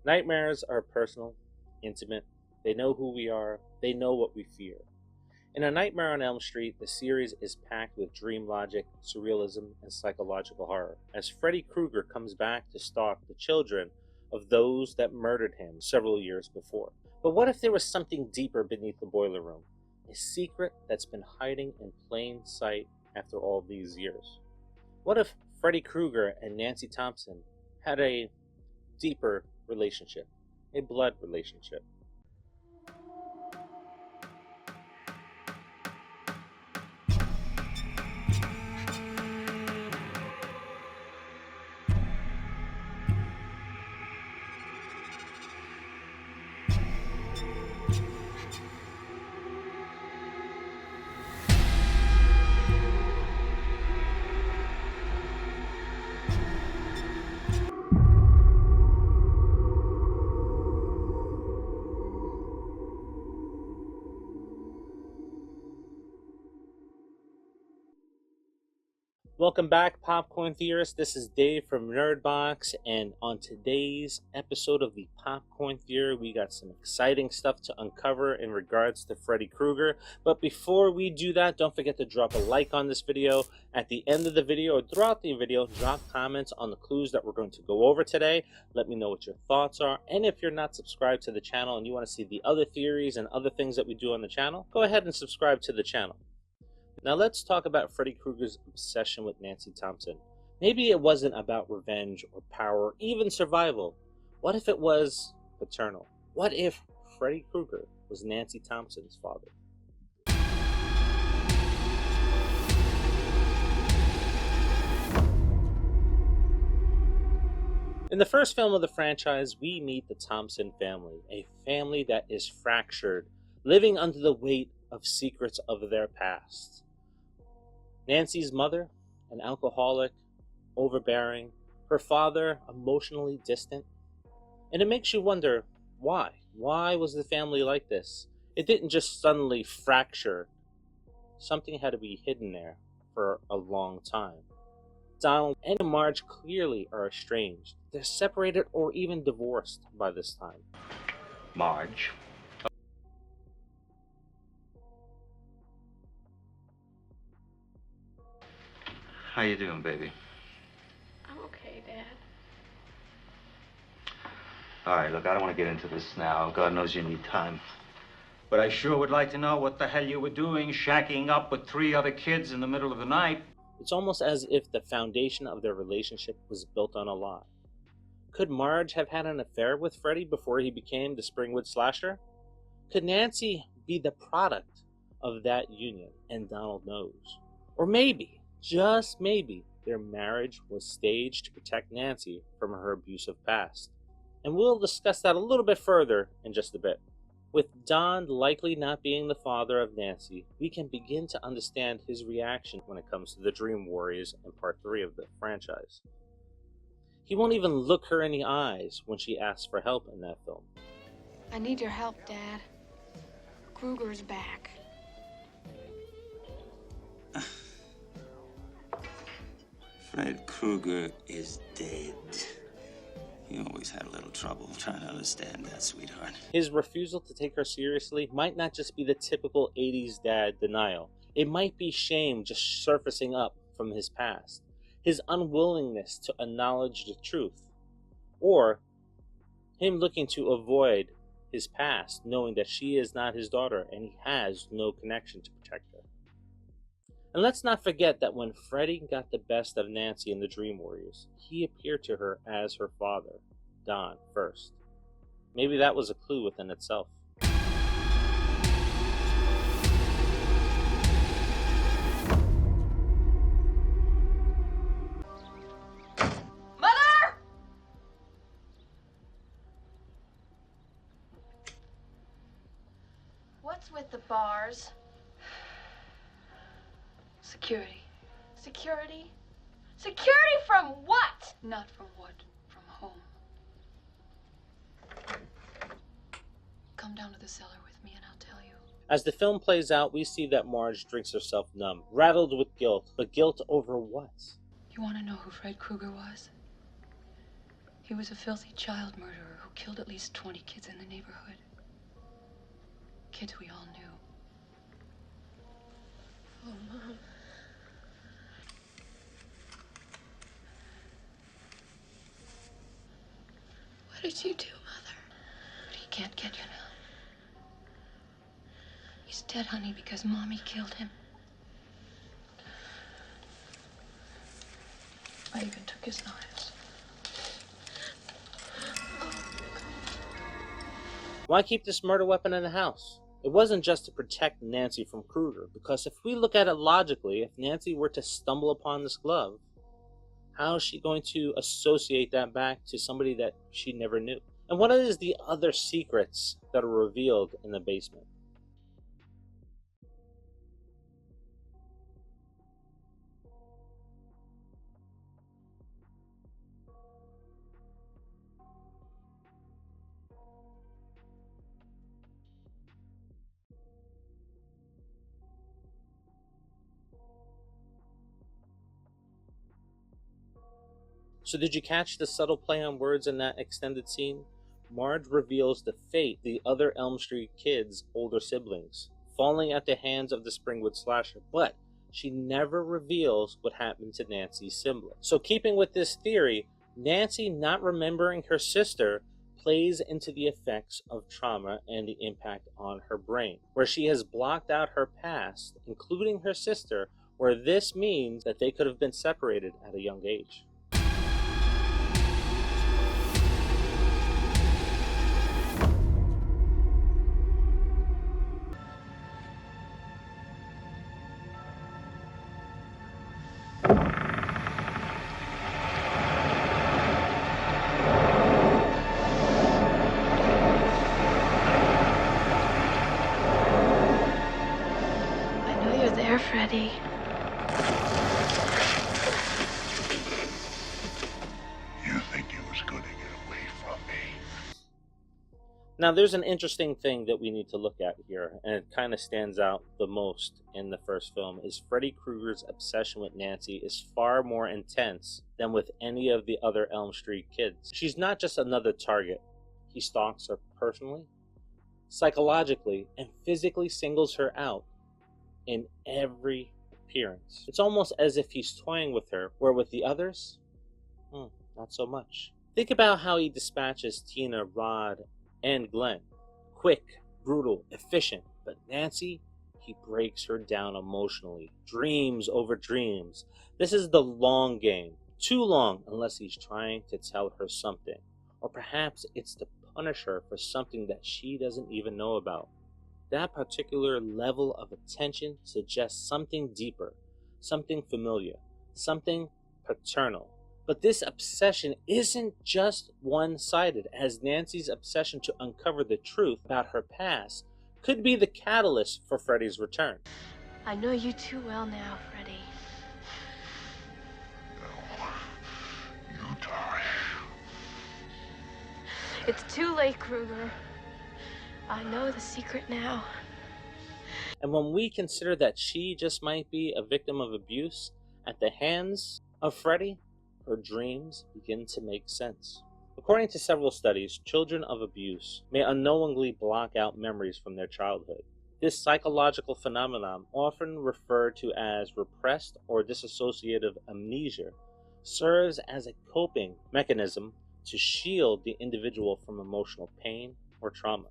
Nightmares are personal, intimate. They know who we are. They know what we fear. In A Nightmare on Elm Street, the series is packed with dream logic, surrealism, and psychological horror, as Freddy Krueger comes back to stalk the children of those that murdered him several years before. But what if there was something deeper beneath the boiler room? A secret that's been hiding in plain sight after all these years? What if Freddy Krueger and Nancy Thompson had a deeper relationship, a blood relationship? Welcome back, Popcorn Theorists. This is Dave from Nerdbox, and on today's episode of the Popcorn Theory, we got some exciting stuff to uncover in regards to Freddy Krueger. But before we do that, don't forget to drop a like on this video. At the end of the video, or throughout the video, drop comments on the clues that we're going to go over today. Let me know what your thoughts are, and if you're not subscribed to the channel and you want to see the other theories and other things that we do on the channel, go ahead and subscribe to the channel. Now let's talk about Freddy Krueger's obsession with Nancy Thompson. Maybe it wasn't about revenge or power or even survival. What if it was paternal? What if Freddy Krueger was Nancy Thompson's father? In the first film of the franchise, we meet the Thompson family, a family that is fractured, living under the weight of secrets of their past. Nancy's mother, an alcoholic, overbearing, her father, emotionally distant. And it makes you wonder, why? Why was the family like this? It didn't just suddenly fracture. Something had to be hidden there for a long time. Donald and Marge clearly are estranged. They're separated or even divorced by this time. Marge. How you doing, baby? I'm okay, Dad. All right, look, I don't want to get into this now. God knows you need time. But I sure would like to know what the hell you were doing shacking up with 3 other kids in the middle of the night. It's almost as if the foundation of their relationship was built on a lie. Could Marge have had an affair with Freddy before he became the Springwood Slasher? Could Nancy be the product of that union and Donald knows? Or maybe, just maybe, their marriage was staged to protect Nancy from her abusive past. And we'll discuss that a little bit further in just a bit. With Don likely not being the father of Nancy, we can begin to understand his reaction when it comes to the Dream Warriors in Part 3 of the franchise. He won't even look her in the eyes when she asks for help in that film. I need your help, Dad. Krueger's back. Fred Krueger is dead. You always had a little trouble trying to understand that, sweetheart. His refusal to take her seriously might not just be the typical 80s dad denial. It might be shame just surfacing up from his past. His unwillingness to acknowledge the truth. Or him looking to avoid his past, knowing that she is not his daughter and he has no connection to protect her. And let's not forget that when Freddy got the best of Nancy in the Dream Warriors, he appeared to her as her father, Don, first. Maybe that was a clue within itself. Mother! What's with the bars? Security. Security? Security from what? Not from what? From home. Come down to the cellar with me and I'll tell you. As the film plays out, we see that Marge drinks herself numb, rattled with guilt. But guilt over what? You want to know who Fred Krueger was? He was a filthy child murderer who killed at least 20 kids in the neighborhood. Kids we all knew. Oh, Mom. What did you do, Mother? But he can't get you now. He's dead, honey, because Mommy killed him. I even took his knives. Why keep this murder weapon in the house? It wasn't just to protect Nancy from Krueger, because if we look at it logically, if Nancy were to stumble upon this glove, how is she going to associate that back to somebody that she never knew? And what is the other secrets that are revealed in the basement? So did you catch the subtle play on words in that extended scene? Marge reveals the fate of the other Elm Street kids' older siblings, falling at the hands of the Springwood slasher, but she never reveals what happened to Nancy's sibling. So keeping with this theory, Nancy not remembering her sister plays into the effects of trauma and the impact on her brain, where she has blocked out her past, including her sister, where this means that they could have been separated at a young age. Freddy. You think you was gonna get away from me? Now, there's an interesting thing that we need to look at here, and it kind of stands out the most in the first film, is Freddy Krueger's obsession with Nancy is far more intense than with any of the other Elm Street kids. She's not just another target. He stalks her personally, psychologically, and physically singles her out in every appearance. It's almost as if he's toying with her, where with the others, not so much. Think about how he dispatches Tina, Rod, and Glenn. Quick, brutal, efficient. But Nancy, he breaks her down emotionally. Dreams over dreams. This is the long game. Too long unless he's trying to tell her something. Or perhaps it's to punish her for something that she doesn't even know about. That particular level of attention suggests something deeper, something familiar, something paternal. But this obsession isn't just one-sided, as Nancy's obsession to uncover the truth about her past could be the catalyst for Freddy's return. I know you too well now, Freddy. No, you die. It's too late, Krueger. I know the secret now. And when we consider that she just might be a victim of abuse at the hands of Freddy, her dreams begin to make sense. According to several studies, children of abuse may unknowingly block out memories from their childhood. This psychological phenomenon, often referred to as repressed or dissociative amnesia, serves as a coping mechanism to shield the individual from emotional pain or trauma.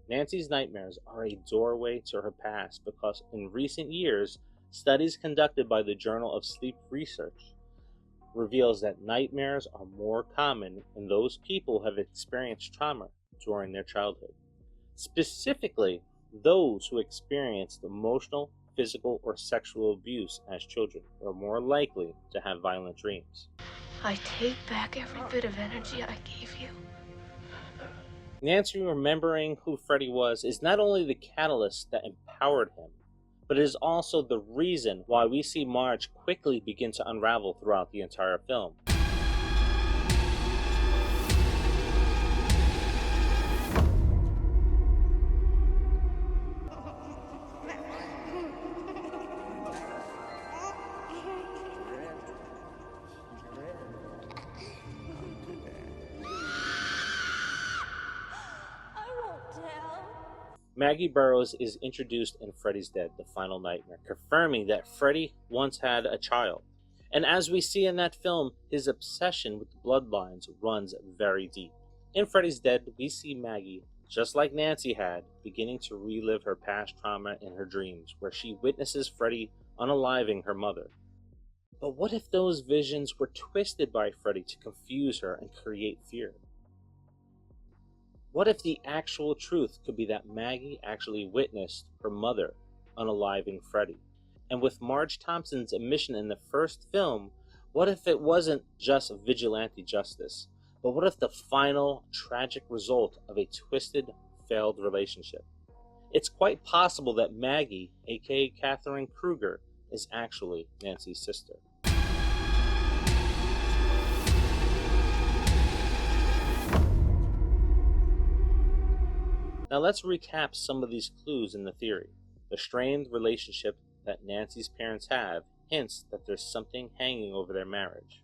Nancy's nightmares are a doorway to her past because in recent years, studies conducted by the Journal of Sleep Research reveals that nightmares are more common in those people who have experienced trauma during their childhood. Specifically, those who experienced emotional, physical, or sexual abuse as children are more likely to have violent dreams. I take back every bit of energy I gave you. Nancy remembering who Freddy was is not only the catalyst that empowered him, but it is also the reason why we see Marge quickly begin to unravel throughout the entire film. Maggie Burrows is introduced in Freddy's Dead, The Final Nightmare, confirming that Freddy once had a child. And as we see in that film, his obsession with the bloodlines runs very deep. In Freddy's Dead, we see Maggie, just like Nancy had, beginning to relive her past trauma in her dreams, where she witnesses Freddy unaliving her mother. But what if those visions were twisted by Freddy to confuse her and create fear? What if the actual truth could be that Maggie actually witnessed her mother unaliving Freddy? And with Marge Thompson's admission in the first film, what if it wasn't just vigilante justice, but what if the final tragic result of a twisted, failed relationship? It's quite possible that Maggie, aka Catherine Krueger, is actually Nancy's sister. Now let's recap some of these clues in the theory. The strained relationship that Nancy's parents have hints that there's something hanging over their marriage.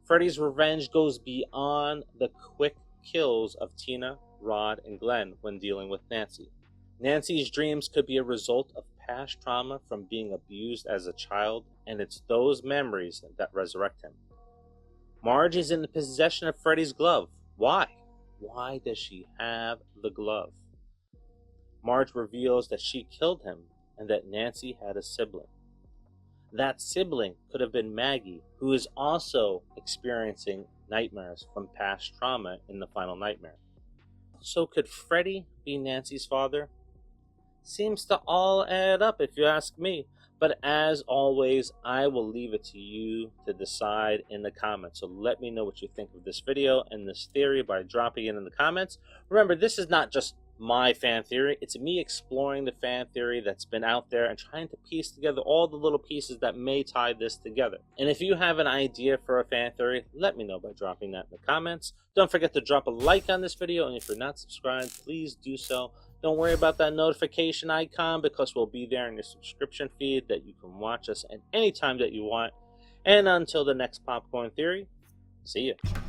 Freddy's revenge goes beyond the quick kills of Tina, Rod, and Glenn when dealing with Nancy. Nancy's dreams could be a result of past trauma from being abused as a child, and it's those memories that resurrect him. Marge is in the possession of Freddy's glove. Why? Why does she have the glove? Marge reveals that she killed him and that Nancy had a sibling. That sibling could have been Maggie, who is also experiencing nightmares from past trauma in The Final Nightmare. So could Freddy be Nancy's father? Seems to all add up if you ask me. But as always, I will leave it to you to decide in the comments. So let me know what you think of this video and this theory by dropping it in the comments. Remember, this is not just my fan theory. It's me exploring the fan theory that's been out there and trying to piece together all the little pieces that may tie this together. And if you have an idea for a fan theory, let me know by dropping that in the comments. Don't forget to drop a like on this video, and if you're not subscribed, please do so. Don't worry about that notification icon because we'll be there in your subscription feed that you can watch us at any time that you want. And until the next Popcorn Theory, see ya.